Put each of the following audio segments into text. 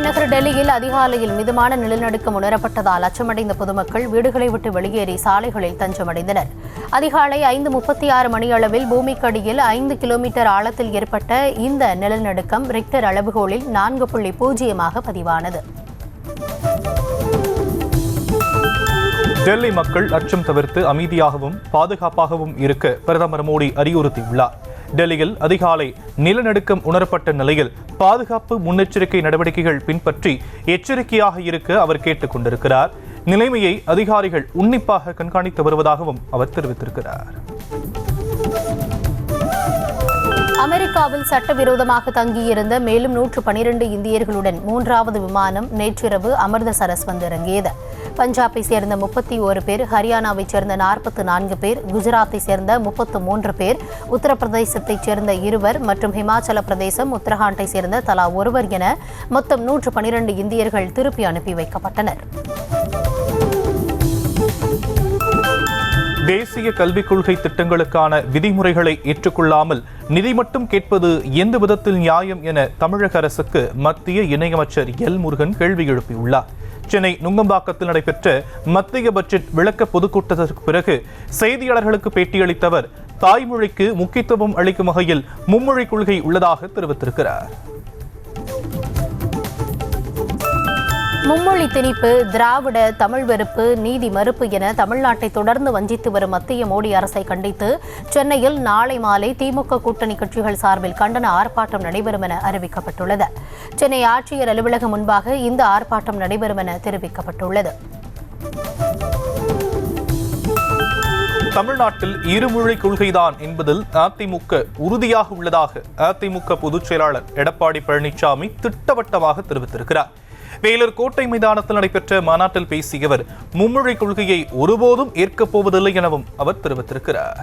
தலைநகர் டெல்லியில் அதிகாலையில் மிதமான நிலநடுக்கம் உணரப்பட்டதால் அச்சமடைந்த பொதுமக்கள் வீடுகளை விட்டு வெளியேறி சாலைகளில் தஞ்சமடைந்தனர். அதிகாலை 5:36 மணியளவில் பூமிக்கடியில் 5 கிலோமீட்டர் ஆழத்தில் ஏற்பட்ட இந்த நிலநடுக்கம் ரிக்டர் அளவுகோலில் 4.0 பதிவானது. டெல்லி மக்கள் அச்சம் தவிர்த்து அமைதியாகவும் பாதுகாப்பாகவும் இருக்க பிரதமர் மோடி அறிவுறுத்தியுள்ளார். டெல்லியில் அதிகாலை நிலநடுக்கம் உணரப்பட்ட நிலையில் பாதுகாப்பு முன்னெச்சரிக்கை நடவடிக்கைகள் பின்பற்றி எச்சரிக்கையாக இருக்க அவர் கேட்டுக் கொண்டிருக்கிறார். நிலைமையை அதிகாரிகள் உன்னிப்பாக கண்காணித்து வருவதாகவும் அவர் தெரிவித்திருக்கிறார். அமெரிக்காவில் சட்டவிரோதமாக தங்கியிருந்த மேலும் 112 இந்தியர்களுடன் 3வது விமானம் நேற்றிரவு அமிர்தசரஸ் வந்திறங்கியது. பஞ்சாபை சேர்ந்த 31 பேர், ஹரியானாவைச் சேர்ந்த 44 பேர், குஜராத்தை சேர்ந்த 33 பேர், உத்தரப்பிரதேசத்தைச் சேர்ந்த 2 மற்றும் ஹிமாச்சல பிரதேசம், உத்தரகாண்டை சேர்ந்த தலா 1 என மொத்தம் 112 இந்தியர்கள் திருப்பி அனுப்பி வைக்கப்பட்டனர். தேசிய கல்விக் கொள்கை திட்டங்களுக்கான விதிமுறைகளை ஏற்றுக்கொள்ளாமல் நிதி மட்டும் கேட்பது எந்த விதத்தில் நியாயம் என தமிழக அரசுக்கு மத்திய இணையமைச்சர் எல் முருகன் கேள்வி எழுப்பியுள்ளார். சென்னை நுங்கம்பாக்கத்தில் நடைபெற்ற மத்திய பட்ஜெட் விளக்க பொதுக்கூட்டத்திற்கு பிறகு செய்தியாளர்களுக்கு பேட்டியளித்தவர் தாய்மொழிக்கு முக்கியத்துவம் அளிக்கும் வகையில் மும்மொழி கொள்கை உள்ளதாக தெரிவித்திருக்கிறார். மும்மொழி திணிப்பு, திராவிட தமிழ் வெறுப்பு, நீதி மறுப்பு என தமிழ்நாட்டை தொடர்ந்து வஞ்சித்து வரும் மத்திய மோடி அரசை கண்டித்து சென்னையில் நாளை மாலை திமுக கூட்டணி கட்சிகள் சார்பில் கண்டன ஆர்ப்பாட்டம் நடைபெறும் என அறிவிக்கப்பட்டுள்ளது. சென்னை ஆட்சியர் அலுவலகம் முன்பாக இந்த ஆர்ப்பாட்டம் நடைபெறும் என தெரிவிக்கப்பட்டுள்ளது. தமிழ்நாட்டில் இருமொழி கொள்கைதான் என்பதில் அதிமுக உறுதியாக உள்ளதாக அதிமுக பொதுச் செயலாளர் எடப்பாடி பழனிசாமி திட்டவட்டமாக தெரிவித்திருக்கிறார். வேலூர் கோட்டை மைதானத்தில் நடைபெற்ற மாநாட்டில் பேசிய அவர் மும்மொழி கொள்கையை ஒருபோதும் ஏற்கப் போவதில்லை எனவும் அவர் தெரிவித்திருக்கிறார்.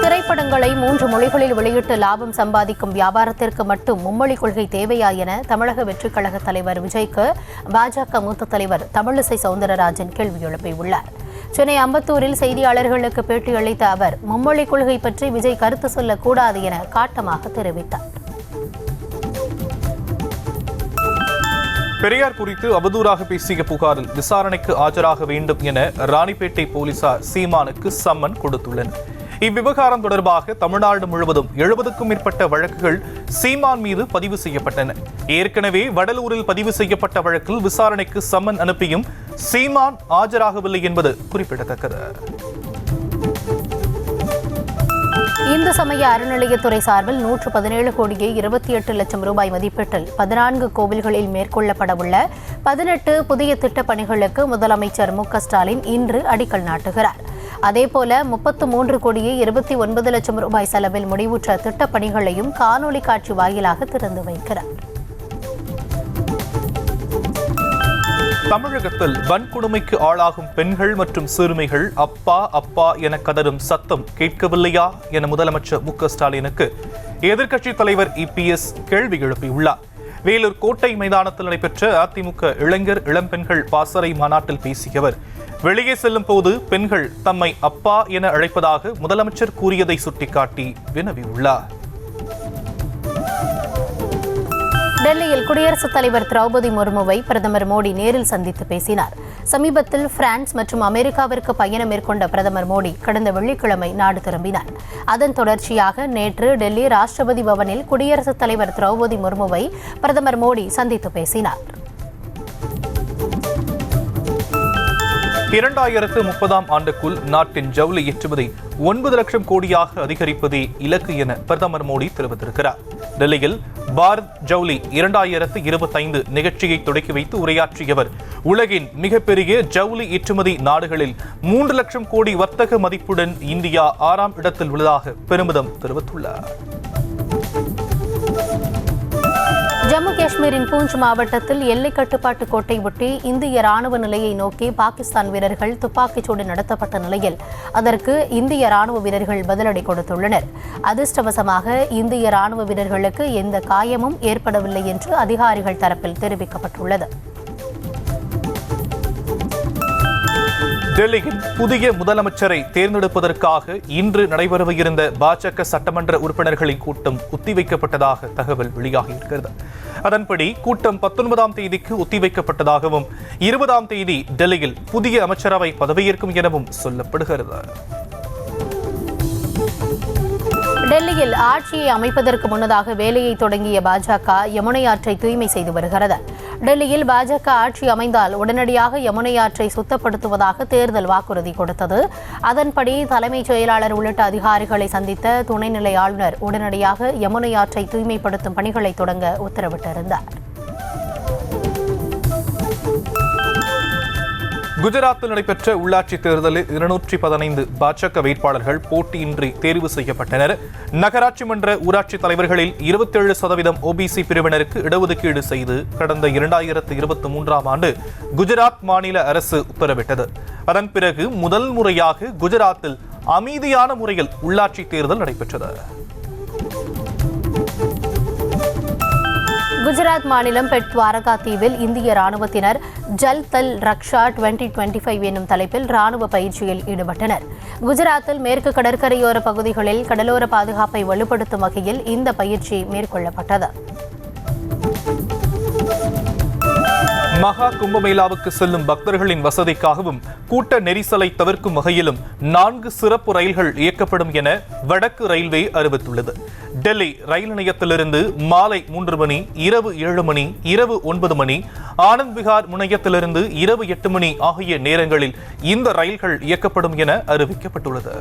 திரைப்படங்களை 3 மொழிகளில் வெளியிட்டு லாபம் சம்பாதிக்கும் வியாபாரத்திற்கு மட்டும் மும்மொழி கொள்கை தேவையா என தமிழக வெற்றிக் கழக தலைவர் விஜய்க்கு பாஜக மூத்த தலைவர் தமிழிசை சவுந்தரராஜன் கேள்வி எழுப்பியுள்ளார். சென்னை அம்பத்தூரில் செய்தியாளர்களுக்கு பேட்டியளித்த அவர் மும்மொழி கொள்கை பற்றி விஜய் கருத்து சொல்லக்கூடாது என காட்டமாக தெரிவித்தார். பெரியார் குறித்து அவதூறாக பேசிய புகாரில் விசாரணைக்கு ஆஜராக வேண்டும் என ராணிப்பேட்டை போலீசார் சீமானுக்கு சம்மன் கொடுத்துள்ளனர். இவ்விவகாரம் தொடர்பாக தமிழ்நாடு முழுவதும் 70க்கும் மேற்பட்ட வழக்குகள் சீமான் மீது பதிவு செய்யப்பட்டன. ஏற்கனவே வடலூரில் பதிவு செய்யப்பட்ட வழக்கில் விசாரணைக்கு சம்மன் அனுப்பியும் சீமான் ஆஜராகவில்லை என்பது குறிப்பிடத்தக்கது. இந்து சமய அறநிலையத்துறை சார்பில் 117 கோடியே 28 லட்சம் ரூபாய் மதிப்பீட்டில் 14 கோவில்களில் மேற்கொள்ளப்படவுள்ள 18 புதிய திட்டப் பணிகளுக்கு முதலமைச்சர் மு.க.ஸ்டாலின் இன்று அடிக்கல் நாட்டுகிறார். அதேபோல 33 கோடியே 29 லட்சம் ரூபாய் செலவில் முடிவுற்ற திட்டப் பணிகளையும் காணொலி காட்சி வாயிலாக திறந்து வைக்கிறார். தமிழகத்தில் வன்கொடுமைக்கு ஆளாகும் பெண்கள் மற்றும் சிறுமிகள் அப்பா அப்பா என கதறும் சத்தம் கேட்கவில்லையா என முதலமைச்சர் மு.க.ஸ்டாலினுக்கு எதிர்க்கட்சித் தலைவர் இபிஎஸ் கேள்வி எழுப்பியுள்ளார். வேலூர் கோட்டை மைதானத்தில் நடைபெற்ற அதிமுக இளைஞர் இளம்பெண்கள் பாசறை மாநாட்டில் பேசிய அவர் வெளியே செல்லும் போது பெண்கள் தம்மை அப்பா என அழைப்பதாக முதலமைச்சர் கூறியதை சுட்டிக்காட்டி வினவியுள்ளார். டெல்லியில் குடியரசுத் தலைவர் திரௌபதி முர்முவை பிரதமர் மோடி நேரில் சந்தித்து பேசினார். சமீபத்தில் பிரான்ஸ் மற்றும் அமெரிக்காவிற்கு பயணம் மேற்கொண்ட பிரதமர் மோடி கடந்த வெள்ளிக்கிழமை நாடு திரும்பினார். அதன் தொடர்ச்சியாக நேற்று டெல்லி ராஷ்டிரபதி பவனில் குடியரசுத் தலைவர் திரௌபதி முர்முவை பிரதமர் மோடி சந்தித்து பேசினார். 2030ஆம் ஆண்டுக்குள் நாட்டின் ஜவுளி ஏற்றுமதி 9 லட்சம் கோடியாக அதிகரிப்பதே இலக்கு என பிரதமர் மோடி தெரிவித்திருக்கிறார். டெல்லியில் பாரத் ஜவுளி 2025 நிகழ்ச்சியை தொடக்கி வைத்து உரையாற்றியவர் உலகின் மிகப்பெரிய ஜவுளி ஏற்றுமதி நாடுகளில் 3 லட்சம் கோடி வர்த்தக மதிப்புடன் இந்தியா 6ஆம் இடத்தில் உள்ளதாக பெருமிதம் தெரிவித்துள்ளார். ஜம்மு காஷ்மீரின் பூஞ்ச் மாவட்டத்தில் எல்லை கட்டுப்பாட்டு கோட்டை ஒட்டி இந்திய ராணுவ நிலையை நோக்கி பாகிஸ்தான் வீரர்கள் துப்பாக்கிச்சூடு நடத்தப்பட்ட நிலையில் அதற்கு இந்திய ராணுவ வீரர்கள் பதிலடி கொடுத்துள்ளனர். அதிர்ஷ்டவசமாக இந்திய ராணுவ வீரர்களுக்கு எந்த காயமும் ஏற்படவில்லை என்று அதிகாரிகள் தரப்பில் தெரிவிக்கப்பட்டுள்ளது. டெல்லியின் புதிய முதலமைச்சரை தேர்ந்தெடுப்பதற்காக இன்று நடைபெறவிருந்த பாஜக சட்டமன்ற உறுப்பினர்களின் கூட்டம் ஒத்திவைக்கப்பட்டதாக தகவல் வெளியாகியிருக்கிறது. அதன்படி கூட்டம் 19ஆம் தேதிக்கு ஒத்திவைக்கப்பட்டதாகவும் 20ஆம் தேதி டெல்லியில் புதிய அமைச்சரவை பதவியேற்கும் எனவும் சொல்லப்படுகிறது. டெல்லியில் ஆட்சியை அமைப்பதற்கு முன்னதாக வேலையை தொடங்கிய பாஜக யமுனை ஆற்றை தூய்மை செய்து வருகிறது. டெல்லியில் பாஜக ஆட்சி அமைந்தால் உடனடியாக யமுனை ஆற்றை சுத்தப்படுத்துவதாக தேர்தல் வாக்குறுதி கொடுத்தது. அதன்படி தலைமைச் செயலாளர் உள்ளிட்ட அதிகாரிகளை சந்தித்த துணைநிலை ஆளுநர் உடனடியாக யமுனை ஆற்றை தூய்மைப்படுத்தும் பணிகளை தொடங்க உத்தரவிட்டிருந்தார். குஜராத்தில் நடைபெற்ற உள்ளாட்சி தேர்தலில் 215 பாஜக வேட்பாளர்கள் போட்டியின்றி தேர்வு செய்யப்பட்டனர். நகராட்சி மன்ற ஊராட்சி தலைவர்களில் 27% OBC பிரிவினருக்கு இடஒதுக்கீடு செய்து கடந்த 2023ஆம் ஆண்டு குஜராத் மாநில அரசு உத்தரவிட்டது. அதன் பிறகு முதல் முறையாக குஜராத்தில் அமைதியான முறையில் உள்ளாட்சி தேர்தல் நடைபெற்றது. குஜராத் மாநிலம் பெட் துவாரகா தீவில் இந்திய ராணுவத்தினர் ஜல் தல் ரக்ஷா 2025 என்னும் தலைப்பில் ராணுவ பயிற்சியில் ஈடுபட்டனர். குஜராத்தில் மேற்கு கடற்கரையோர பகுதிகளில் கடலோர பாதுகாப்பை வலுப்படுத்தும் வகையில் இந்த பயிற்சி மேற்கொள்ளப்பட்டது. மகா கும்பமேளாவுக்கு செல்லும் பக்தர்களின் வசதிக்காகவும் கூட்ட நெரிசலை தவிர்க்கும் வகையிலும் 4 சிறப்பு ரயில்கள் இயக்கப்படும் என வடக்கு ரயில்வே அறிவித்துள்ளது. டெல்லி ரயில் நிலையத்திலிருந்து மாலை 3 மணி, இரவு 7 மணி, இரவு 9 மணி, ஆனந்த் விஹார் முனையத்திலிருந்து இரவு 8 மணி ஆகிய நேரங்களில் இந்த ரயில்கள் இயக்கப்படும் என அறிவிக்கப்பட்டுள்ளது.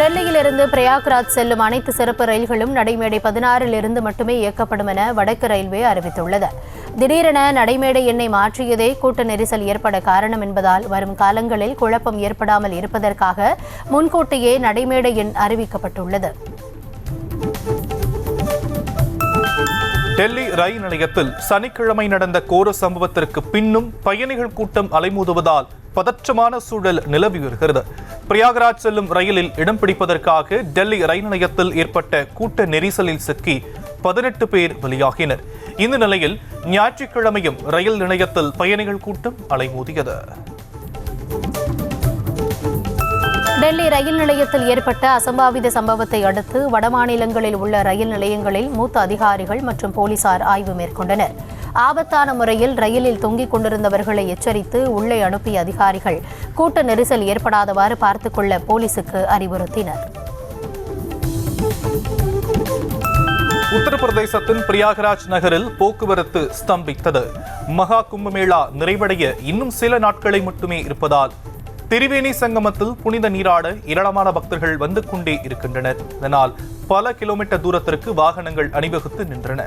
டெல்லியிலிருந்து பிரயாக்ராஜ் செல்லும் அனைத்து சிறப்பு ரயில்களும் நடைமேடை 16 மட்டுமே இயக்கப்படும் என வடக்கு ரயில்வே அறிவித்துள்ளது. திடீரென நடைமேடை எண்ணை மாற்றியதே கூட்ட நெரிசல் ஏற்பட காரணம் என்பதால் வரும் காலங்களில் குழப்பம் ஏற்படாமல் இருப்பதற்காக முன்கூட்டியே நடைமேடை எண் அறிவிக்கப்பட்டுள்ளது. டெல்லி ரயில் நிலையத்தில் சனிக்கிழமை நடந்த கோர சம்பவத்திற்கு பின்னும் பயணிகள் கூட்டம் அலைமோதுவதால் பதற்றமான சூழல் நிலவி வருகிறது. பிரயாக்ராஜ் செல்லும் ரயிலில் இடம் பிடிப்பதற்காக டெல்லி ரயில் நிலையத்தில் ஏற்பட்ட கூட்ட நெரிசலில் சிக்கி 18 பேர் பலியாகினர். இந்த நிலையில் ஞாயிற்றுக்கிழமையும் ரயில் நிலையத்தில் பயணிகள் கூட்டம் அலைமோதியது. டெல்லி ரயில் நிலையத்தில் ஏற்பட்ட அசம்பாவித சம்பவத்தை அடுத்து வடமாநிலங்களில் உள்ள ரயில் நிலையங்களில் மூத்த அதிகாரிகள் மற்றும் போலீசார் ஆய்வு மேற்கொண்டனர். ஆபத்தான முறையில் ரயிலில் தொங்கிக் கொண்டிருந்தவர்களை எச்சரித்து உள்ளே அனுப்பிய அதிகாரிகள் கூட்ட நெரிசல் ஏற்படாதவாறு பார்த்துக் கொள்ள போலீசுக்கு அறிவுறுத்தினர். உத்தரப்பிரதேசத்தின் பிரயாகராஜ் நகரில் போக்குவரத்து ஸ்தம்பித்தது. மகா கும்பமேளா நிறைவடைய இன்னும் சில நாட்களை மட்டுமே இருப்பதால் திரிவேணி சங்கமத்தில் புனித நீராட ஏராளமான பக்தர்கள் வந்து கொண்டே இருக்கின்றனர். இதனால் பல கிலோமீட்டர் தூரத்திற்கு வாகனங்கள் அணிவகுத்து நின்றன.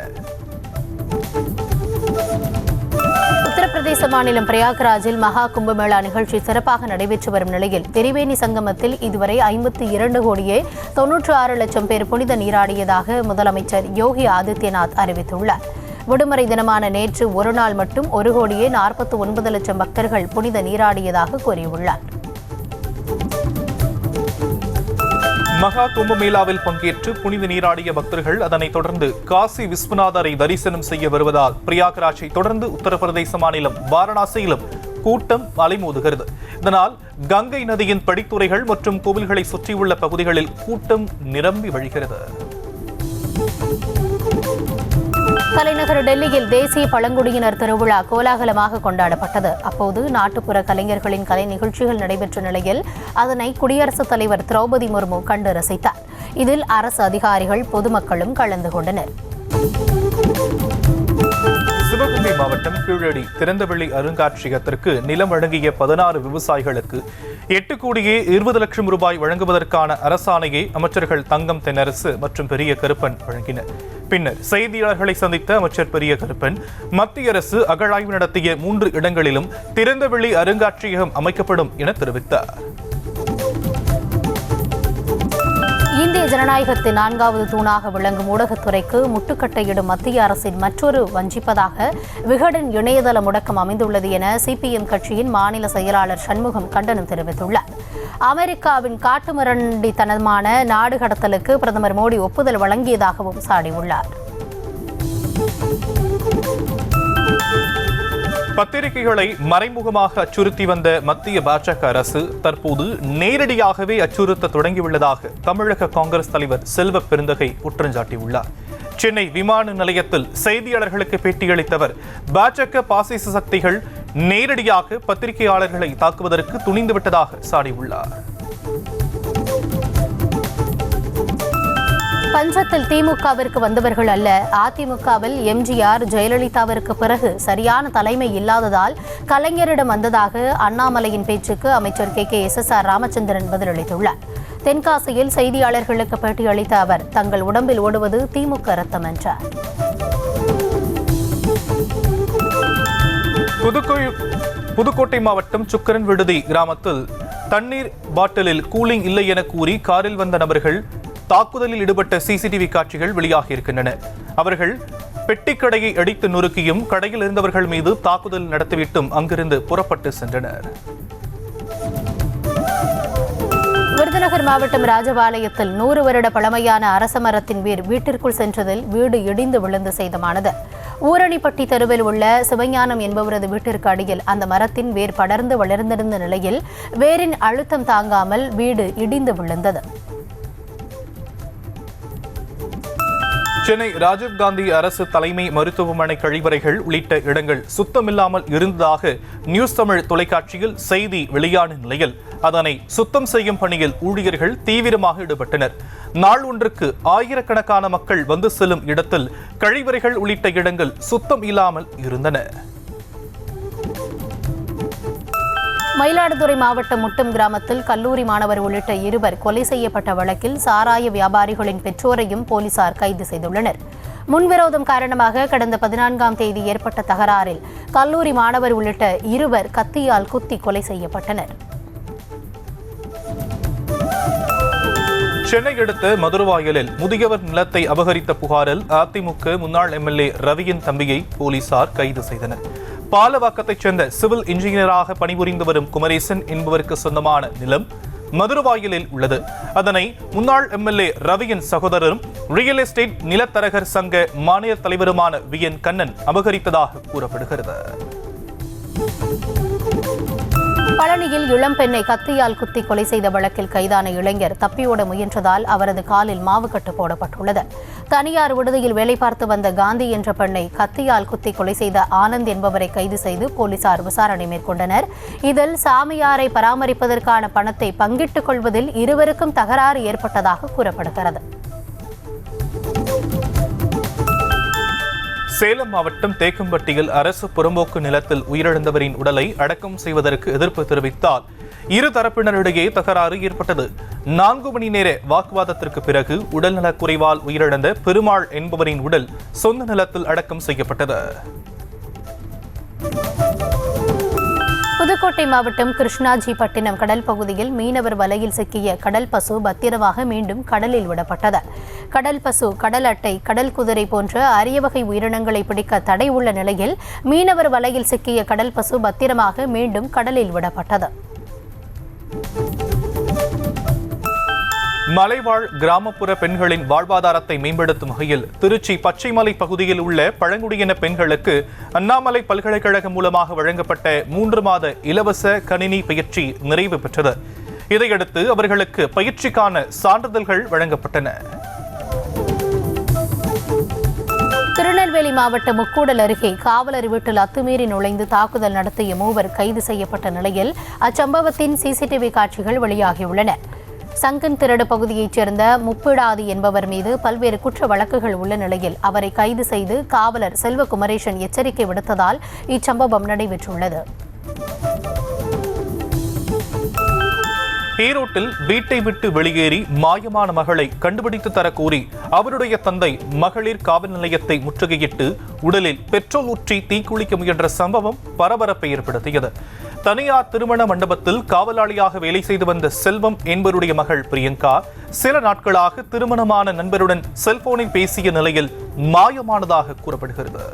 உத்தரப்பிரதேச மாநிலம் பிரயாக்ராஜில் மகா கும்பமேளா நிகழ்ச்சி சிறப்பாக நடைபெற்று வரும் நிலையில் திரிவேணி சங்கமத்தில் இதுவரை 52 கோடியே 96 லட்சம் பேர் புனித நீராடியதாக முதலமைச்சர் யோகி ஆதித்யநாத் அறிவித்துள்ளார். விடுமுறை தினமான நேற்று ஒரு நாள் மட்டும் 1 கோடியே 49 லட்சம் பக்தர்கள் புனித நீராடியதாக கூறியுள்ளார். மகா கும்பமேளாவில் பங்கேற்று புனித நீராடிய பக்தர்கள் அதனைத் தொடர்ந்து காசி விஸ்வநாதரை தரிசனம் செய்ய வருவதால் பிரயாக்ராஜை தொடர்ந்து உத்தரப்பிரதேச மாநிலம் வாரணாசியிலும் கூட்டம் அலைமோதுகிறது. இதனால் கங்கை நதியின் படித்துறைகள் மற்றும் கோவில்களை சுற்றியுள்ள பகுதிகளில் கூட்டம் நிரம்பி வழிகிறது. தலைநகர் டெல்லியில் தேசிய பழங்குடியினர் திருவிழா கோலாகலமாக கொண்டாடப்பட்டது. அப்போது நாட்டுப்புற கலைஞர்களின் கலை நிகழ்ச்சிகள் நடைபெற்ற நிலையில் அதனை குடியரசுத் தலைவர் திரௌபதி முர்மு கண்டு ரசித்தார். இதில் அரசு அதிகாரிகள், பொதுமக்களும் கலந்து கொண்டனர். சிவகங்கை மாவட்டம் கீழடி திறந்தவெளி அருங்காட்சியகத்திற்கு நிலம் வழங்கிய 16 விவசாயிகளுக்கு 8 கோடியே 20 லட்சம் ரூபாய் வழங்குவதற்கான அரசாணையை அமைச்சர்கள் தங்கம் தென்னரசு மற்றும் பெரிய கருப்பன் வழங்கினர். பின்னர் செய்தியாளர்களை சந்தித்த அமைச்சர் பெரிய கருப்பன் மத்திய அரசு அகழாய்வு நடத்திய 3 இடங்களிலும் திறந்தவெளி அருங்காட்சியகம் அமைக்கப்படும் என தெரிவித்தார். இந்திய ஜனநாயகத்தின் 4வது தூணாக விளங்கும் ஊடகத்துறைக்கு முட்டுக்கட்டையிடும் மத்திய அரசின் மற்றொரு வஞ்சிப்பதாக விகடன் இணையதள முடக்கம் அமைந்துள்ளது என CPM கட்சியின் மாநில செயலாளர் சண்முகம் கண்டனம் தெரிவித்துள்ளார். அமெரிக்காவின் காட்டுமிராண்டித்தனமான நாடு கடத்தலுக்கு பிரதமர் மோடி ஒப்புதல் வழங்கியதாகவும் சாடியுள்ளார். பத்திரிகைகளை மறைமுகமாக அச்சுறுத்தி வந்த மத்திய பாஜக அரசு தற்போது நேரடியாகவே அச்சுறுத்த தொடங்கியுள்ளதாக தமிழக காங்கிரஸ் தலைவர் செல்வ பெருந்தகை குற்றஞ்சாட்டியுள்ளார். சென்னை விமான நிலையத்தில் செய்தியாளர்களுக்கு பேட்டியளித்தவர் பாஜக பாசிச சக்திகள் நேரடியாக பத்திரிகையாளர்களை தாக்குவதற்கு துணிந்துவிட்டதாக சாடியுள்ளார். பஞ்சத்தில் திமுகவிற்கு வந்தவர்கள் அல்ல. அதிமுகவில் எம்ஜிஆர் ஜெயலலிதாவிற்கு பிறகு சரியான தலைமை இல்லாததால் கலைஞரிடம் வந்ததாக அண்ணாமலையின் பேச்சுக்கு அமைச்சர் KKSSR ராமச்சந்திரன் பதிலளித்துள்ளார். தென்காசியில் செய்தியாளர்களுக்கு பேட்டியளித்த அவர் தங்கள் உடம்பில் ஓடுவது திமுக ரத்தம் என்றார். புதுக்கோட்டை மாவட்டம் சுக்கரன் விடுதி கிராமத்தில் தண்ணீர் பாட்டிலில் கூலிங் இல்லை என கூறி காரில் வந்த நபர்கள் தாக்குதலில் ஈடுபட்ட CCTV காட்சிகள் வெளியாகியிருக்கின்றன. அவர்கள் பெட்டிக்கடையை அடித்து நொறுக்கியும் கடையில் இருந்தவர்கள் மீது தாக்குதல் நடத்திவிட்டும் அங்கிருந்து புறப்பட்டு சென்றனர். விருதுநகர் மாவட்டம் ராஜபாளையத்தில் 100 வருட பழமையான அரச மரத்தின் வேர் வீட்டிற்குள் சென்றதில் வீடு இடிந்து விழுந்து சேதமானது. ஊரணிப்பட்டி தெருவில் உள்ள சிவஞானம் என்பவரது வீட்டிற்கு அடியில் அந்த மரத்தின் வேர் படர்ந்து வளர்ந்திருந்த நிலையில் வேரின் அழுத்தம் தாங்காமல் வீடு இடிந்து விழுந்தது. சென்னை ராஜீவ்காந்தி அரசு தலைமை மருத்துவமனை கழிவறைகள் உள்ளிட்ட இடங்கள் சுத்தமில்லாமல் இருந்ததாக நியூஸ் தமிழ் தொலைக்காட்சியில் செய்தி வெளியான நிலையில் அதனை சுத்தம் செய்யும் பணியில் ஊழியர்கள் தீவிரமாக ஈடுபட்டனர். நாள் ஒன்றுக்கு ஆயிரக்கணக்கான மக்கள் வந்து செல்லும் இடத்தில் கழிவறைகள் உள்ளிட்ட இடங்கள் சுத்தம் இல்லாமல் இருந்தன. மயிலாடுதுறை மாவட்டம் முட்டம் கிராமத்தில் கல்லூரி மாணவர் உள்ளிட்ட 2 கொலை செய்யப்பட்ட வழக்கில் சாராய வியாபாரிகளின் பெற்றோரையும் போலீசார் கைது செய்துள்ளனர். முன்விரோதம் காரணமாக கடந்த 14ஆம் தேதி ஏற்பட்ட தகராறில் கல்லூரி மாணவர் உள்ளிட்ட 2 கத்தியால் குத்தி கொலை செய்யப்பட்டனர். சென்னை அடுத்த மதுரவாயலில் முதியவர் நிலத்தை அபகரித்த புகாரில் அதிமுக முன்னாள் MLA ரவியின் தம்பியை போலீசார் கைது செய்தனர். பாலவாக்கத்தைச் சேர்ந்த சிவில் இன்ஜினியராக பணிபுரிந்து வரும் குமரேசன் என்பவருக்கு சொந்தமான நிலம் மதுரவாயலில் உள்ளது. அதனை முன்னாள் MLA ரவியின் சகோதரரும் ரியல் எஸ்டேட் நிலத்தரகர் சங்க மாநில தலைவருமான VN கண்ணன் அபகரித்ததாக கூறப்படுகிறது. பழனியில் இளம்பெண்ணை கத்தியால் குத்தி கொலை செய்த வழக்கில் கைதான இளைஞர் தப்பியோட முயன்றதால் அவரது காலில் மாவுக்கட்டு போடப்பட்டுள்ளது. தனியார் விடுதியில் வேலை பார்த்து வந்த காந்தி என்ற பெண்ணை கத்தியால் குத்தி கொலை செய்த ஆனந்த் என்பவரை கைது செய்து போலீசார் விசாரணை மேற்கொண்டனர். இதில் சாமியாரை பராமரிப்பதற்கான பணத்தை பங்கிட்டுக் கொள்வதில் இருவருக்கும் தகராறு ஏற்பட்டதாக கூறப்படுகிறது. சேலம் மாவட்டம் தேக்கம்பட்டியில் அரசு புறம்போக்கு நிலத்தில் உயிரிழந்தவரின் உடலை அடக்கம் செய்வதற்கு எதிர்ப்பு தெரிவித்தால் இரு தரப்பினரிடையே தகராறு ஏற்பட்டது. 4 மணி நேர வாக்குவாதத்திற்கு பிறகு உடல்நலக் குறைவால் உயிரிழந்த பெருமாள் என்பவரின் உடல் சொந்த நிலத்தில் அடக்கம் செய்யப்பட்டது. புதுக்கோட்டை மாவட்டம் கிருஷ்ணாஜிப்பட்டினம் கடல் பகுதியில் மீனவர் வலையில் சிக்கிய கடல் பசு பத்திரமாக மீண்டும் கடலில் விடப்பட்டது. கடல் பசு, கடல் அட்டை, கடல் குதிரை போன்ற அரிய வகை உயிரினங்களை பிடிக்க தடை உள்ள நிலையில் மீனவர் வலையில் சிக்கிய கடல் பசு பத்திரமாக மீண்டும் கடலில் விடப்பட்டது. மலைவாழ் கிராமப்புற பெண்களின் வாழ்வாதாரத்தை மேம்படுத்தும் வகையில் திருச்சி பச்சைமலை பகுதியில் உள்ள பழங்குடியின பெண்களுக்கு அண்ணாமலை பல்கலைக்கழகம் மூலமாக வழங்கப்பட்ட 3 மாத இலவச கணினி பயிற்சி நிறைவு பெற்றது. இதையடுத்து அவர்களுக்கு பயிற்சிக்கான சான்றிதழ்கள் வழங்கப்பட்டன. திருநெல்வேலி மாவட்டம் முக்கூடல் அருகே காவலர் வீட்டில் அத்துமீறி நுழைந்து தாக்குதல் நடத்திய 3 கைது செய்யப்பட்ட நிலையில் அச்சம்பவத்தின் CCTV காட்சிகள் வெளியாகியுள்ளன. சங்கன் திரடு பகுதியைச் சேர்ந்த முப்பிடாதி என்பவர் மீது பல்வேறு குற்ற வழக்குகள் உள்ள நிலையில் அவரை கைது செய்து காவலர் செல்வ குமரேசன் எச்சரிக்கை விடுத்ததால் இச்சம்பவம் நடைபெற்றுள்ளது. ஈரோட்டில் வீட்டை விட்டு வெளியேறி மாயமான மகளை கண்டுபிடித்து தரக்கோரி அவருடைய தந்தை மகளிர் காவல் நிலையத்தை முற்றுகையிட்டு உடலில் பெட்ரோல் ஊற்றி தீக்குளிக்க முயன்ற சம்பவம் பரபரப்பை ஏற்படுத்தியது. தனியார் திருமண மண்டபத்தில் காவலாளியாக வேலை செய்து வந்த செல்வம் என்பவருடைய மகள் பிரியங்கா சில நாட்களாக திருமணமான நண்பருடன் செல்போனில் பேசிய நிலையில் மாயமானதாக கூறப்படுகிறது.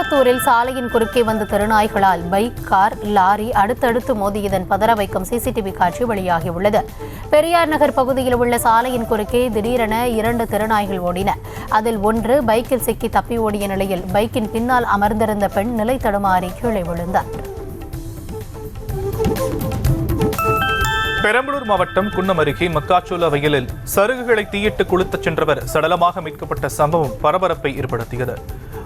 திருப்பத்தூரில் சாலையின் குறுக்கே வந்த தெருநாய்களால் பைக், கார், லாரி அடுத்தடுத்து மோதியதன் பதற வைக்கும் சிசிடிவி காட்சி வெளியாகியுள்ளது. பெரியார் நகர் பகுதியில் உள்ள சாலையின் குறுக்கே திடீரென 2 தெருநாய்கள் ஓடின. அதில் ஒன்று பைக்கில் சிக்கி தப்பி ஓடிய நிலையில் பைக்கின் பின்னால் அமர்ந்திருந்த பெண் நிலை தடுமாறி கீழே விழுந்தார். பெரம்பலூர் மாவட்டம் குன்னம் அருகே மக்காச்சோள வயலில் சருகுகளை தீயிட்டு கொளுத்தச் சென்றவர் சடலமாக மீட்கப்பட்ட சம்பவம் பரபரப்பை ஏற்படுத்தியது.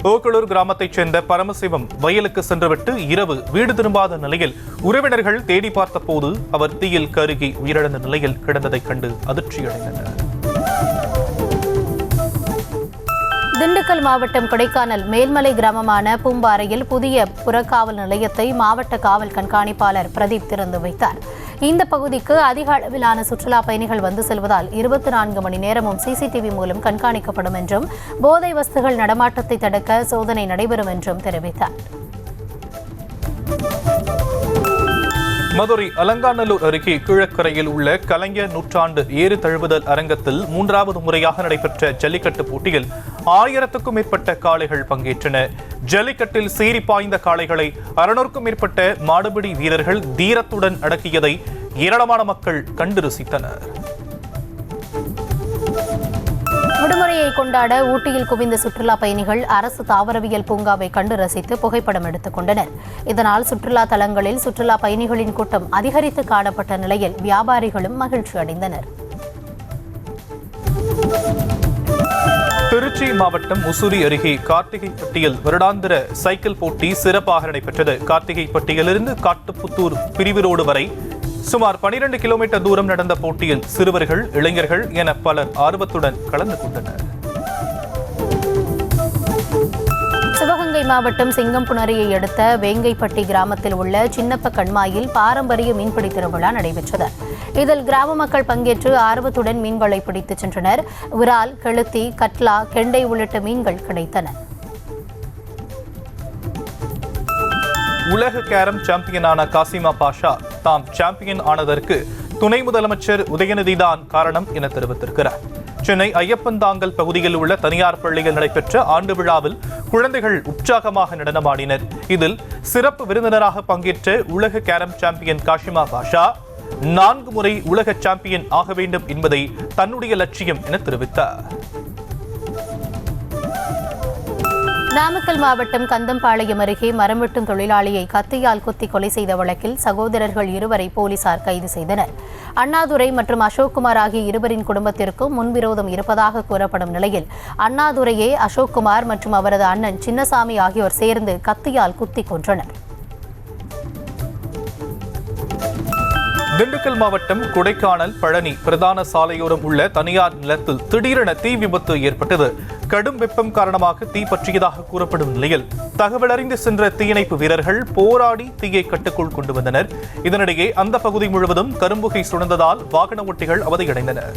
ஓக்கலூர் கிராமத்தைச் சேர்ந்த பரமசிவம் வயலுக்கு சென்றுவிட்டு இரவு வீடு திரும்பாத நிலையில் உறவினர்கள் தேடி பார்த்தபோது அவர் தீயில் கருகி உயிரிழந்த நிலையில் கிடந்ததைக் கண்டு அதிர்ச்சியடைந்தனர். திண்டுக்கல் மாவட்டம் கொடைக்கானல் மேல்மலை கிராமமான பூம்பாறையில் புதிய புறக்காவல் நிலையத்தை மாவட்ட காவல் கண்காணிப்பாளர் பிரதீப் திறந்து வைத்தார். இந்த பகுதிக்கு அதிக அளவிலான சுற்றுலா பயணிகள் வந்து செல்வதால் 24 மணி நேரமும் சிசிடிவி மூலம் கண்காணிக்கப்படும் என்றும் போதை வஸ்துகள் நடமாட்டத்தை தடுக்க சோதனை நடைபெறும் என்றும் தெரிவித்தார். மதுரை அலங்காநல்லூர் அருகே கீழக்கரையில் உள்ள கலைஞர் நூற்றாண்டு ஏறு தழுவுதல் அரங்கத்தில் 3வது முறையாக நடைபெற்ற ஜல்லிக்கட்டு போட்டியில் 1000க்கும் மேற்பட்ட காளைகள் பங்கேற்றன. ஜல்லிக்கட்டில் சீறி பாய்ந்த காளைகளை 600க்கும் மேற்பட்ட மாடுபிடி வீரர்கள் தீரத்துடன் அடக்கியதை ஏராளமான மக்கள் கண்டு ரசித்தனர். விடுமுறையை கொண்டாட ஊட்டியில் குவிந்த சுற்றுலா பயணிகள் அரசு தாவரவியல் பூங்காவை கண்டு ரசித்து புகைப்படம் எடுத்துக் கொண்டனர். இதனால் சுற்றுலா தலங்களில் சுற்றுலா பயணிகளின் கூட்டம் அதிகரித்து காணப்பட்ட நிலையில் வியாபாரிகளும் மகிழ்ச்சி அடைந்தனர். திருச்சி மாவட்டம் முசூரி அருகே கார்த்திகைப்பட்டியில் வருடாந்திர சைக்கிள் போட்டி சிறப்பாக நடைபெற்றது. கார்த்திகைப்பட்டியிலிருந்து காட்டுப்புத்தூர் பிரிவு ரோடு வரை சுமார் 12 கிலோமீட்டர் தூரம் நடந்த போட்டியில் சிறுவர்கள், இளைஞர்கள் என பலர் ஆர்வத்துடன் கலந்து கொண்டனர். சிவகங்கை மாவட்டம் சிங்கம்புணரியை அடுத்த வேங்கைப்பட்டி கிராமத்தில் உள்ள சின்னப்ப கண்மாயில் பாரம்பரிய மீன்பிடி திருவிழா நடைபெற்றது. இதில் கிராம மக்கள் பங்கேற்று ஆர்வத்துடன் மீன்களை பிடித்துச் சென்றனர். விரால், கெளுத்தி, கட்லா, கெண்டை உள்ளிட்ட மீன்கள் கிடைத்தன. உலக கேரம் சாம்பியனான காசிமா பாஷா தாம் சாம்பியன் ஆனதற்கு துணை முதலமைச்சர் உதயநிதிதான் காரணம் என தெரிவித்திருக்கிறார். சென்னை ஐயப்பன்தாங்கல் பகுதியில் உள்ள தனியார் பள்ளியில் நடைபெற்ற ஆண்டு விழாவில் குழந்தைகள் உற்சாகமாக நடனமாடினர். இதில் சிறப்பு விருந்தினராக பங்கேற்ற உலக கேரம் சாம்பியன் காசிமா பாஷா 4 முறை உலக சாம்பியன் ஆக வேண்டும் என்பதை தன்னுடைய லட்சியம் என தெரிவித்தார். நாமக்கல் மாவட்டம் கந்தம்பாளையம் அருகே மரம் வெட்டும் தொழிலாளியை கத்தியால் குத்தி கொலை செய்த வழக்கில் சகோதரர்கள் 2 போலீசார் கைது செய்தனர். அண்ணாதுரை மற்றும் அசோக்குமார் ஆகிய இருவரின் குடும்பத்திற்கும் முன்விரோதம் இருப்பதாக கூறப்படும் நிலையில் அண்ணாதுரையை அசோக்குமார் மற்றும் அவரது அண்ணன் சின்னசாமி ஆகியோர் சேர்ந்து கத்தியால் குத்தி கொன்றனர். திண்டுக்கல் மாவட்டம் கொடைக்கானல் பழனி பிரதான சாலையோரம் உள்ள தனியார் நிலத்தில் திடீரென தீ விபத்து ஏற்பட்டது. கடும் வெப்பம் காரணமாக தீ பற்றியதாக கூறப்படும் நிலையில் தகவல் அறிந்து சென்ற தீயணைப்பு வீரர்கள் போராடி தீயை கட்டுக்குள் கொண்டு வந்தனர். இதனிடையே அந்த பகுதி முழுவதும் கரும்புகை சுழந்ததால் வாகன ஓட்டிகள் அவதியடைந்தனர்.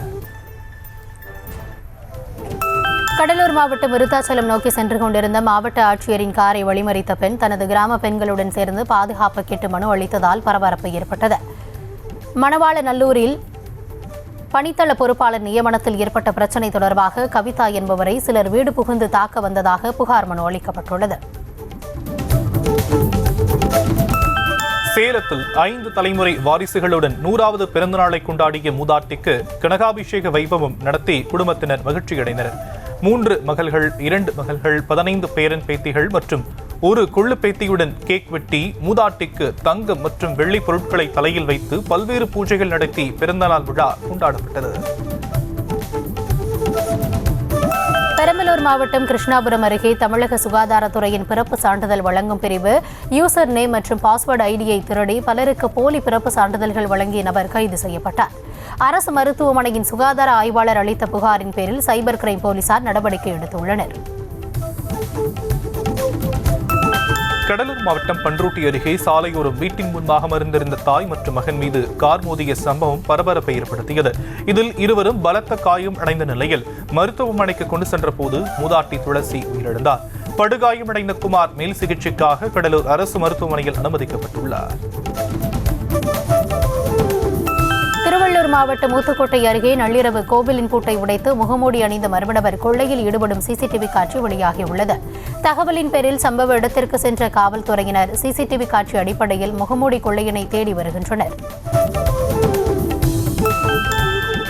கடலூர் மாவட்டம் விருத்தாச்சலம் நோக்கி சென்று கொண்டிருந்த மாவட்ட ஆட்சியரின் காரை வழிமறித்த பெண் தனது கிராம பெண்களுடன் சேர்ந்து பாதுகாப்பு கேட்டு மனு அளித்ததால் பரபரப்பு ஏற்பட்டது. மணவாளநல்லூரில் பணித்தள பொறுப்பாளர் நியமனத்தில் ஏற்பட்ட பிரச்சினை தொடர்பாக கவிதா என்பவரை சிலர் வீடு புகுந்து தாக்க வந்ததாக புகார் மனு அளிக்கப்பட்டுள்ளது. சேலத்தில் 5 தலைமுறை வாரிசுகளுடன் 100வது பிறந்தநாளை கொண்டாடிய மூதாட்டிக்கு கனகாபிஷேக வைபவம் நடத்தி குடும்பத்தினர் மகிழ்ச்சியடைந்தனர். 3 மகள்கள், 2 மகள்கள், 15 பேரன் பேத்திகள் மற்றும் ஒரு கொள்ளு பேத்தியுடன் கேக் வெட்டி மூதாட்டிக்கு தங்கம் மற்றும் வெள்ளி பொருட்களை தலையில் வைத்து பல்வேறு பூஜைகள் நடத்தி பிறந்தநாள் விழா கொண்டாடப்பட்டது. பெரம்பலூர் மாவட்டம் கிருஷ்ணாபுரம் அருகே தமிழக சுகாதாரத்துறையின் பிறப்பு சான்றிதழ் வழங்கும் பிரிவு யூசர் நேம் மற்றும் பாஸ்வேர்டு ஐடியை திருடி பலருக்கு போலி பிறப்பு சான்றிதழ்கள் வழங்கிய நபர் கைது செய்யப்பட்டார். அரசு மருத்துவமனையின் சுகாதார ஆய்வாளர் அளித்த புகாரின் பேரில் சைபர் கிரைம் போலீசார் நடவடிக்கை எடுத்துள்ளனர். கடலூர் மாவட்டம் பன்ருட்டி அருகே சாலையோரம் வீட்டின் முன்பாக அமர்ந்திருந்த தாய் மற்றும் மகன் மீது கார் மோதிய சம்பவம் பரபரப்பை ஏற்படுத்தியது. இதில் இருவரும் பலத்த காயம் அடைந்த நிலையில் மருத்துவமனைக்கு கொண்டு சென்ற போது மூதாட்டி துளசி உயிரிழந்தார். படுகாயமடைந்த குமார் மேல் சிகிச்சைக்காக கடலூர் அரசு மருத்துவமனையில் அனுமதிக்கப்பட்டுள்ளார். திருவள்ளூர் மாவட்டம் ஊத்துக்கோட்டை அருகே நள்ளிரவு கோவிலின் பூட்டை உடைத்து முகமூடி அணிந்த மர்ம நபர் கொள்ளையில் ஈடுபடும் சிசிடிவி காட்சி வெளியாகியுள்ளது. தகவலின் பேரில் சம்பவ இடத்திற்கு சென்ற காவல்துறையினர் சிசிடிவி காட்சி அடிப்படையில் முகமூடி கொள்ளையினை தேடி வருகின்றனர்.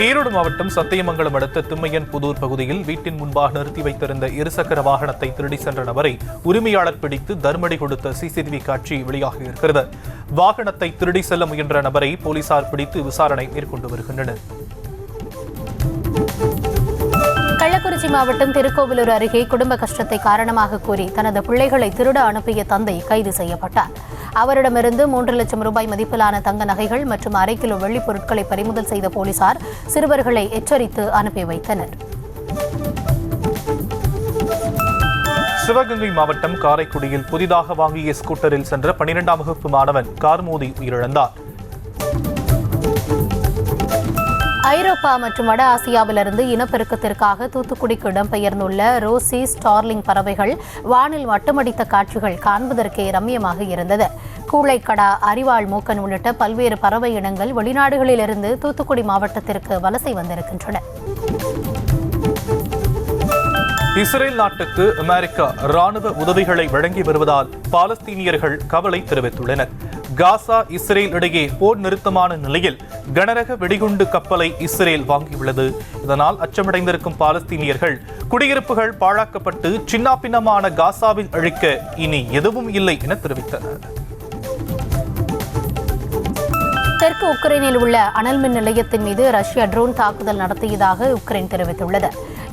ஈரோடு மாவட்டம் சத்தியமங்கலம் அடுத்த திம்மையன் புதூர் பகுதியில் வீட்டின் முன்பாக நிறுத்தி வைத்திருந்த இருசக்கர வாகனத்தை திருடி சென்ற நபரை உரிமையாளர் பிடித்து தர்மடி கொடுத்த சிசிடிவி காட்சி வெளியாகியிருக்கிறது. வாகனத்தை திருடி செல்ல முயன்ற நபரை போலீசார் பிடித்து விசாரணை மேற்கொண்டு வருகின்றனர். கள்ளக்குறிச்சி மாவட்டம் திருக்கோவிலூர் அருகே குடும்ப கஷ்டத்தை காரணமாக கூறி தனது பிள்ளைகளை திருட அனுப்பிய தந்தை கைது செய்யப்பட்டார். அவரிடமிருந்து 3 லட்சம் ரூபாய் மதிப்பிலான தங்க நகைகள் மற்றும் 1/2 கிலோ வெள்ளிப் பொருட்களை பறிமுதல் செய்த போலீசார் சிறுவர்களை எச்சரித்து அனுப்பி வைத்தனர். சிவகங்கை மாவட்டம் காரைக்குடியில் புதிதாக வாங்கிய ஸ்கூட்டரில் சென்ற 12ஆம் வகுப்பு மாணவன் கார் மோதி உயிரிழந்தார். ஐரோப்பா மற்றும் வட ஆசியாவிலிருந்து இனப்பெருக்கத்திற்காக தூத்துக்குடிக்கு இடம்பெயர்ந்துள்ள ரோசி ஸ்டார்லிங் பறவைகள் வானில் வட்டமடித்த காட்சிகள் காண்பதற்கே ரம்மியமாக இருந்தது. கூளைக்கடா, அரிவாள் மூக்கன் உள்ளிட்ட பல்வேறு பறவை இனங்கள் வெளிநாடுகளிலிருந்து தூத்துக்குடி மாவட்டத்திற்கு வலசை வந்திருக்கின்றன. இஸ்ரேல் நாட்டுக்கு அமெரிக்கா ராணுவ உதவிகளை வழங்கி வருவதால் பாலஸ்தீனியர்கள் கவலை தெரிவித்துள்ளனர். காசா இஸ்ரேல் இடையே போர் நிறுத்தமான நிலையில் கனரக வெடிகுண்டு கப்பலை இஸ்ரேல் வாங்கியுள்ளது. இதனால் அச்சமடைந்திருக்கும் பாலஸ்தீனியர்கள் குடியிருப்புகள் பாழாக்கப்பட்டு சின்னாபின்னமான காசாவில் அழிக்க இனி எதுவும் இல்லை என தெரிவித்தனர். தெற்கு உக்ரைனில் உள்ள அனல் மின் நிலையத்தின் மீது ரஷ்யா ட்ரோன் தாக்குதல் நடத்தியதாக உக்ரைன் தெரிவித்துள்ளது.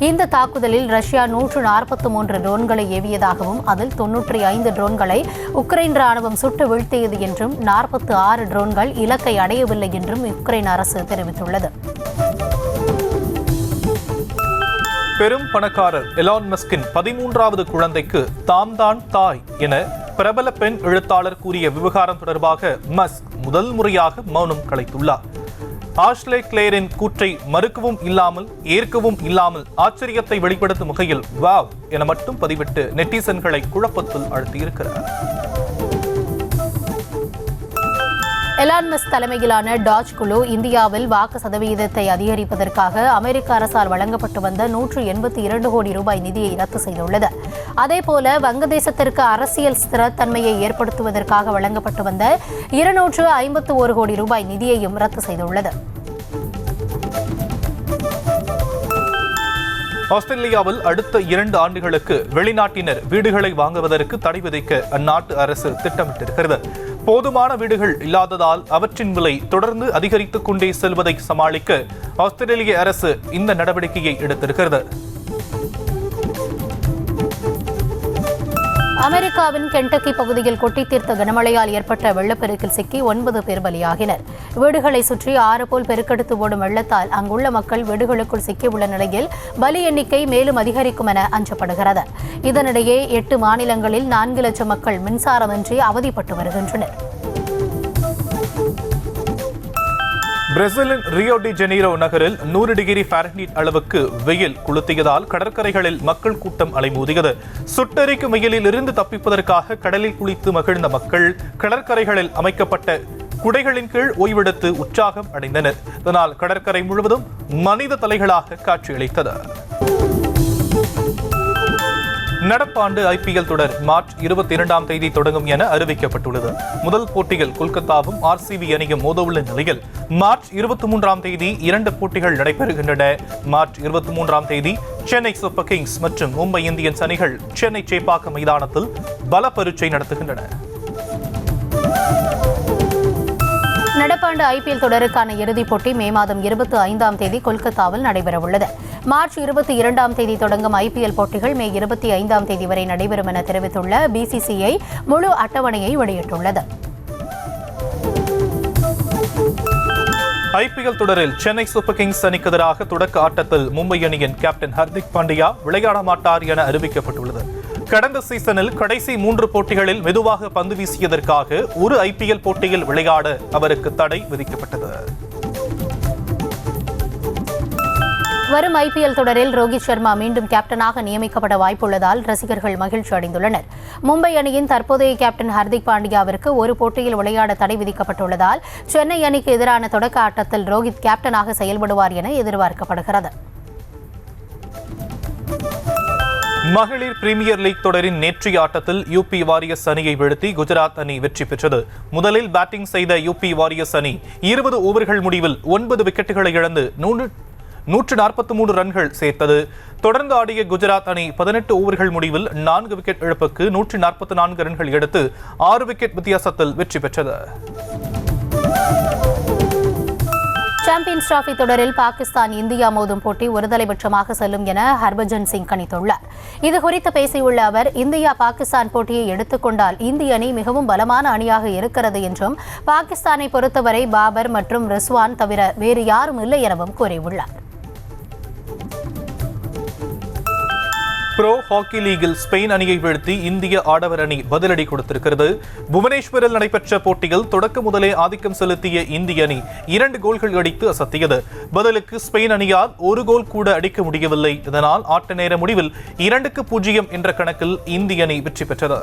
இந்த தாக்குதலில் ரஷ்யா 143 ட்ரோன்களை ஏவியதாகவும் அதில் 95 ட்ரோன்களை உக்ரைன் ராணுவம் சுட்டு வீழ்த்தியது என்றும் 46 ட்ரோன்கள் இலக்கை அடையவில்லை என்றும் உக்ரைன் அரசு தெரிவித்துள்ளது. பெரும் பணக்காரர் எலான் மஸ்கின் 13வது குழந்தைக்கு தாம்தான் தாய் என பிரபல பெண் எழுத்தாளர் கூறிய விவகாரம் தொடர்பாக மஸ்க் முதல் முறையாக மௌனம் கலைத்துள்ளார். ஆஷ்லே கிளேரின் கூற்றை மறுக்கவும் இல்லாமல் ஏற்கவும் இல்லாமல் ஆச்சரியத்தை வெளிப்படுத்தும் வகையில் வாவ் என மட்டும் பதிவிட்டு நெட்டிசன்களை குழப்பத்தில் ஆழ்த்தியிருக்கிறார். எலான் மஸ்க் தலைமையிலான டாஜ் குழு இந்தியாவில் வாக்கு சதவீதத்தை அதிகரிப்பதற்காக அமெரிக்க அரசால் வழங்கப்பட்டு வந்த 182 கோடி ரூபாய் நிதியை ரத்து செய்துள்ளது. அதேபோல வங்கதேசத்திற்கு அரசியல் ஸ்திரத்தன்மையை ஏற்படுத்துவதற்காக வழங்கப்பட்டு வந்த 251 கோடி ரூபாய் நிதியையும் ரத்து செய்துள்ளது. ஆஸ்திரேலியாவில் அடுத்த 2 ஆண்டுகளுக்கு வெளிநாட்டினர் வீடுகளை வாங்குவதற்கு தடை விதிக்க அந்நாட்டு அரசு திட்டமிட்டிருக்கிறது. போதுமான வீடுகள் இல்லாததால் அவற்றின் விலை தொடர்ந்து அதிகரித்துக் கொண்டே செல்வதை சமாளிக்க ஆஸ்திரேலிய அரசு இந்த நடவடிக்கையை எடுத்திருக்கிறது. அமெரிக்காவின் கென்டக்கி பகுதியில் கொட்டி தீர்த்த கனமழையால் ஏற்பட்ட வெள்ளப்பெருக்கில் சிக்கி 9 பேர் பலியாகினர். வீடுகளை சுற்றி 6 போல் பெருக்கெடுத்து ஓடும் வெள்ளத்தால் அங்குள்ள மக்கள் வீடுகளுக்குள் சிக்கியுள்ள நிலையில் பலி எண்ணிக்கை மேலும் அதிகரிக்கும் என அஞ்சப்படுகிறது. இதனிடையே 8 மாநிலங்களில் 4 லட்சம் மக்கள் மின்சாரமின்றி அவதிப்பட்டு வருகின்றனர். பிரேசிலின் ரியோ டி ஜெனீரோ நகரில் 100 டிகிரி ஃபாரன்ஹீட் அளவுக்கு வெயில் கொளுத்தியதால் கடற்கரைகளில் மக்கள் கூட்டம் அலைமோதியது. சுட்டெரிக்கும் வெயிலில் இருந்து தப்பிப்பதற்காக கடலில் குளித்து மகிழ்ந்த மக்கள் கடற்கரைகளில் அமைக்கப்பட்ட குடைகளின் கீழ் ஓய்வெடுத்து உற்சாகம் அடைந்தனர். இதனால் கடற்கரை முழுவதும் மனித தலைகளாக காட்சியளித்தது. நடப்பாண்டு IPL தொடர் மார்ச் 22ஆம் தேதி தொடங்கும் என அறிவிக்கப்பட்டுள்ளது. முதல் போட்டியில் கொல்கத்தாவும் RCB அணியும் மோதவுள்ள நிலையில் மார்ச் 23ஆம் தேதி 2 போட்டிகள் நடைபெறுகின்றன. மார்ச் 23ஆம் தேதி சென்னை சூப்பர் கிங்ஸ் மற்றும் மும்பை இந்தியன்ஸ் அணிகள் சென்னை சேப்பாக்கம் மைதானத்தில் பல பரீட்சை நடத்துகின்றன. நடப்பாண்டு IPL தொடருக்கான இறுதிப் போட்டி மே மாதம் 25ஆம் தேதி கொல்கத்தாவில் நடைபெறவுள்ளது. மார்ச் 22ஆம் தேதி தொடங்கும் IPL போட்டிகள் மே 25ஆம் தேதி வரை நடைபெறும் என தெரிவித்துள்ள BCCI முழு அட்டவணையை வெளியிட்டுள்ளது. IPL தொடரில் சென்னை சூப்பர் கிங்ஸ் அணிக்கு எதிராக தொடக்க ஆட்டத்தில் மும்பை அணியின் கேப்டன் ஹர்திக் பாண்டியா விளையாட மாட்டார் என அறிவிக்கப்பட்டுள்ளது. கடந்த சீசனில் கடைசி 3 போட்டிகளில் மெதுவாக பந்து வீசியதற்காக ஒரு IPL போட்டியில் விளையாட அவருக்கு தடை விதிக்கப்பட்டது. வரும் IPL தொடரில் ரோஹித் சர்மா மீண்டும் கேப்டனாக நியமிக்கப்பட வாய்ப்புள்ளதால் ரசிகர்கள் மகிழ்ச்சி அடைந்துள்ளனர். மும்பை அணியின் தற்போதைய கேப்டன் ஹர்திக் பாண்டியாவிற்கு ஒரு போட்டியில் விளையாட தடை விதிக்கப்பட்டுள்ளதால் சென்னை அணிக்கு எதிரான தொடக்க ஆட்டத்தில் ரோஹித் கேப்டனாக செயல்படுவார் என எதிர்பார்க்கப்படுகிறது. மகளிர் பிரீமியர் லீக் தொடரின் நேற்றைய ஆட்டத்தில் யூபி வாரியர்ஸ் அணியை வீழ்த்தி குஜராத் அணி வெற்றி பெற்றது. முதலில் பேட்டிங் செய்த யூபி வாரியர்ஸ் அணி 20 ஓவர்கள் முடிவில் 9 விக்கெட்டுகளை இழந்து 143 ரன்கள் சேர்த்தது. தொடர்ந்து ஆடிய குஜராத் அணி 18 ஓவர்கள் முடிவில் 4 விக்கெட் இழப்புக்கு 144 ரன்கள் எடுத்து 6 விக்கெட் வித்தியாசத்தில் வெற்றி பெற்றது. சாம்பியன்ஸ் டிராபி தொடரில் பாகிஸ்தான் இந்தியா மோதும் போட்டி ஒருதலைபட்சமாக செல்லும் என ஹர்பஜன் சிங் கணித்துள்ளார். இதுகுறித்து பேசியுள்ள அவர், இந்தியா பாகிஸ்தான் போட்டியை எடுத்துக்கொண்டால் இந்திய அணி மிகவும் பலமான அணியாக இருக்கிறது என்றும், பாகிஸ்தானை பொறுத்தவரை பாபர் மற்றும் ரிஸ்வான் தவிர வேறு யாரும் இல்லை எனவும் கூறியுள்ளார். ப்ரோ ஹாக்கி லீகில் ஸ்பெயின் அணியை வீழ்த்தி இந்திய ஆடவர் அணி பதிலடி கொடுத்திருக்கிறது. புவனேஸ்வரில் நடைபெற்ற போட்டியில் தொடக்க முதலே ஆதிக்கம் செலுத்திய இந்திய அணி 2 கோல்கள் அடித்து அசத்தியது. பதிலுக்கு ஸ்பெயின் அணியால் ஒரு கோல் கூட அடிக்க முடியவில்லை. இதனால் ஆட்ட நேர முடிவில் 2-0 என்ற கணக்கில் இந்திய அணி வெற்றி பெற்றது.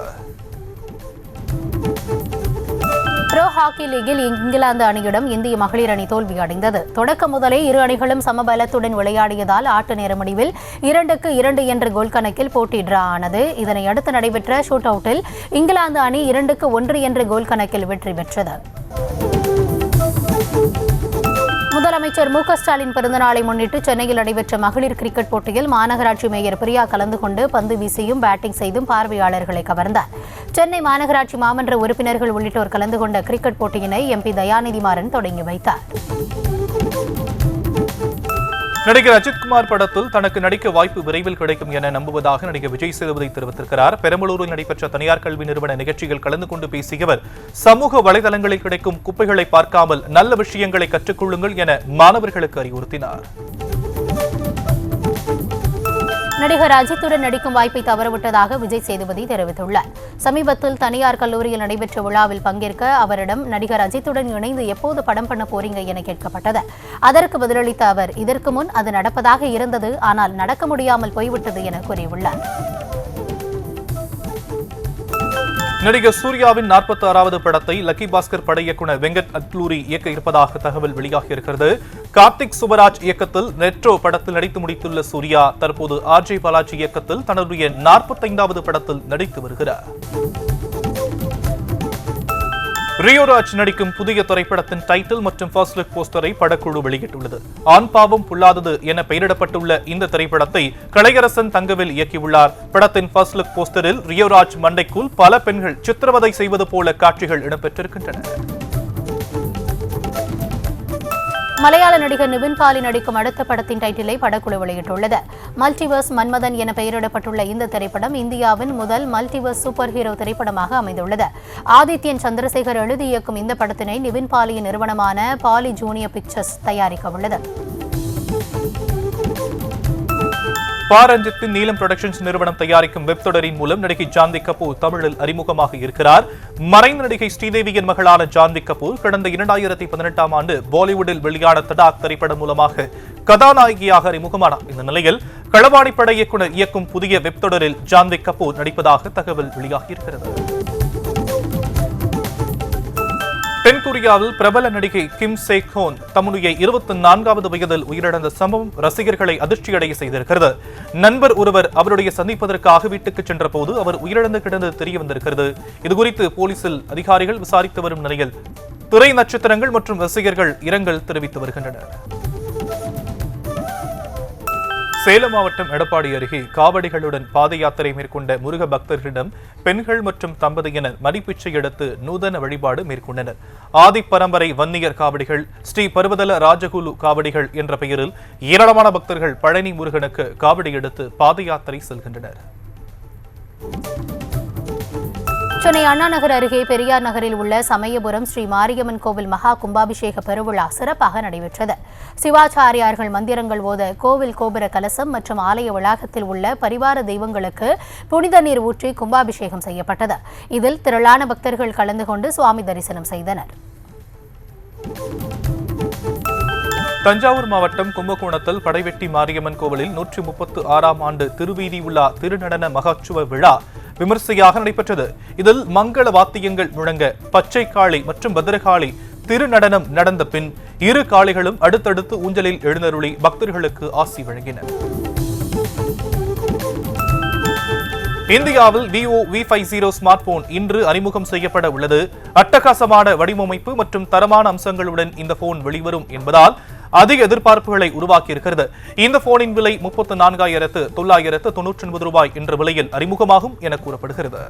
ப்ரோ ஹாக்கி லீகில் இங்கிலாந்து அணியிடம் இந்திய மகளிர் அணி தோல்வியடைந்தது. தொடக்க முதலே இரு அணிகளும் சமபலத்துடன் விளையாடியதால் ஆட்ட நேர முடிவில் 2-2 என்ற கோல் கணக்கில் போட்டி டிரா ஆனது. இதனை அடுத்து நடைபெற்ற ஷூட் அவுட்டில் இங்கிலாந்து அணி 2-1 என்ற கோல் கணக்கில் வெற்றி பெற்றது. முதலமைச்சர் மு க ஸ்டாலின் பிறந்தநாளை முன்னிட்டு சென்னையில் நடைபெற்ற மகளிர் கிரிக்கெட் போட்டியில் மாநகராட்சி மேயர் பிரியா கலந்து கொண்டு பந்து வீசியும் பேட்டிங் செய்தும் பார்வையாளர்களை கவர்ந்தார். சென்னை மாநகராட்சி மாமன்ற உறுப்பினர்கள் உள்ளிட்டோர் கலந்து கொண்ட கிரிக்கெட் போட்டியினை MP தயாநிதி மாறன் தொடங்கி வைத்தார். நடிகர் அஜித்குமார் படத்தில் தனக்கு நடிக்க வாய்ப்பு விரைவில் கிடைக்கும் என நம்புவதாக நடிகர் விஜய் சேதுபதி தெரிவித்திருக்கிறார். பெரம்பலூரில் நடைபெற்ற தனியார் கல்வி நிறுவன நிகழ்ச்சியில் கலந்து கொண்டு பேசிய அவர், சமூக வலைதளங்களில் கிடைக்கும் குப்பைகளை பார்க்காமல் நல்ல விஷயங்களை கற்றுக்கொள்ளுங்கள் என மாணவர்களுக்கு அறிவுறுத்தினார். நடிகர் அஜித்துடன் நடிக்கும் வாய்ப்பை தவறவிட்டதாக விஜய் சேதுபதி தெரிவித்துள்ளார். சமீபத்தில் தனியார் கல்லூரியில் நடைபெற்ற விழாவில் பங்கேற்க அவரிடம் நடிகர் அஜித்துடன் இணைந்து எப்போது படம் பண்ண போறீங்க என கேட்கப்பட்டது. அதற்கு பதிலளித்த அவர், இதற்கு முன் அது நடப்பதாக இருந்தது, ஆனால் நடக்க முடியாமல் போய்விட்டது என கூறியுள்ளார். நடிகர் சூர்யாவின் 46வது படத்தை லக்கி பாஸ்கர் பட இயக்குனர் வெங்கட் அத்லூரி இயக்க இருப்பதாக தகவல் வெளியாகியிருக்கிறது. கார்த்திக் சுபராஜ் இயக்கத்தில் ரெட்ரோ படத்தில் நடித்து முடித்துள்ள சூர்யா தற்போது RJ பாலாஜி இயக்கத்தில் தன்னுடைய 45வது படத்தில் நடித்து வருகிறார். ரியோராஜ் நடிக்கும் புதிய திரைப்படத்தின் டைட்டில் மற்றும் ஃபர்ஸ்ட் லுக் போஸ்டரை படக்குழு வெளியிட்டுள்ளது. ஆண் பாவம் புல்லாதது என பெயரிடப்பட்டுள்ள இந்த திரைப்படத்தை கலையரசன் தங்கவேல் இயக்கியுள்ளார். படத்தின் ஃபர்ஸ்ட் லுக் போஸ்டரில் ரியோராஜ் மண்டைக்குள் பல பெண்கள் சித்திரவதை செய்வது போல காட்சிகள் இடம்பெற்றிருக்கின்றன. மலையாள நடிகர் நிவின் பாலி நடிக்கும் அடுத்த படத்தின் டைட்டிலை படக்குழு வெளியிட்டுள்ளது. மல்டிவர்ஸ் மன்மதன் என பெயரிடப்பட்டுள்ள இந்த திரைப்படம் இந்தியாவின் முதல் மல்டிவர்ஸ் சூப்பர் ஹீரோ திரைப்படமாக அமைந்துள்ளது. ஆதித்யன் சந்திரசேகர் எழுதி இயக்கும் இந்த படத்தினை நிவின் பாலியின் நிறுவனமான பாலி ஜூனியர் பிக்சர்ஸ் தயாரிக்க உள்ளது. பாரஞ்சித்தின் நீலம் புரொடக்ஷன்ஸ் நிறுவனம் தயாரிக்கும் வெப் தொடரின் மூலம் நடிகை ஜான்வி கபூர் தமிழில் அறிமுகமாக இருக்கிறார். மறைந்த நடிகை ஸ்ரீதேவியின் மகளான ஜான்வி கபூர் கடந்த 2018ஆம் ஆண்டு பாலிவுட்டில் வெளியான தடாக் திரைப்படம் மூலமாக கதாநாயகியாக அறிமுகமானார். இந்த நிலையில் களவாணி பட இயக்குனர் இயக்கும் புதிய வெப் தொடரில் ஜான்வி கபூர் நடிப்பதாக தகவல் வெளியாகியிருக்கிறது. தென்கொரியாவில் பிரபல நடிகை கிம் சேக் ஹோன் தம்முடைய 24வது வயதில் உயிரிழந்த சம்பவம் ரசிகர்களை அதிர்ச்சியடைய செய்திருக்கிறது. நண்பர் ஒருவர் அவருடைய சந்திப்பதற்காக வீட்டுக்கு சென்ற போது அவர் உயிரிழந்து கிடந்தது தெரிய வந்திருக்கிறது. இதுகுறித்து போலீசில் அதிகாரிகள் விசாரித்து வரும் நிலையில் திரை நட்சத்திரங்கள் மற்றும் ரசிகர்கள் இரங்கல் தெரிவித்து வருகின்றனர். சேலம் மாவட்டம் எடப்பாடி அருகே காவடிகளுடன் பாத யாத்திரை மேற்கொண்ட முருக பக்தர்களிடம் பெண்கள் மற்றும் தம்பதியினர் மடிப்பிச்சை எடுத்து நூதன வழிபாடு மேற்கொண்டனர். ஆதி பரம்பரை வன்னியர் காவடிகள், ஸ்ரீ பர்வதல ராஜகுலு காவடிகள் என்ற பெயரில் ஏராளமான பக்தர்கள் பழனி முருகனுக்கு காவடி எடுத்து பாத யாத்திரை செல்கின்றனர். சென்னை அண்ணா நகர் அருகே பெரியார் நகரில் உள்ள சமயபுரம் ஸ்ரீ மாரியம்மன் கோவில் மகா கும்பாபிஷேக பெருவிழா சிறப்பாக நடைபெற்றது. சிவாச்சாரியார்கள் மந்திரங்கள் ஓத கோவில் கோபுர கலசம் மற்றும் ஆலய வளாகத்தில் உள்ள பரிவார தெய்வங்களுக்கு புனித நீர் ஊற்றி கும்பாபிஷேகம் செய்யப்பட்டது. இதில் திரளான பக்தர்கள் கலந்து கொண்டு சுவாமி தரிசனம் செய்தனர். தஞ்சாவூர் மாவட்டம் கும்பகோணத்தில் படைவெட்டி மாரியம்மன் கோவிலில் 136ஆம் ஆண்டு திருவீதி உலா திருநடன மகோற்சவ விழா விமர்சையாக நடைபெற்றது. இதில் மங்கள வாத்தியங்கள் முழங்க பச்சை காளி மற்றும் பத்ரகாளி திருநடனம் நடந்த பின் இரு காளிகளும் அடுத்தடுத்து ஊஞ்சலில் எழுந்தருளி பக்தர்களுக்கு ஆசி வழங்கினர். இந்தியாவில் Vivo V50 ஸ்மார்ட் போன் இன்று அறிமுகம் செய்யப்பட உள்ளது. அட்டகாசமான வடிவமைப்பு மற்றும் தரமான அம்சங்களுடன் இந்த போன் வெளிவரும் என்பதால் அதிக எதிர்பார்ப்புகளை உருவாக்கியிருக்கிறது. இந்த போனின் விலை 34,999 ரூபாய் என்ற விலையில் அறிமுகமாகும் என கூறப்படுகிறது.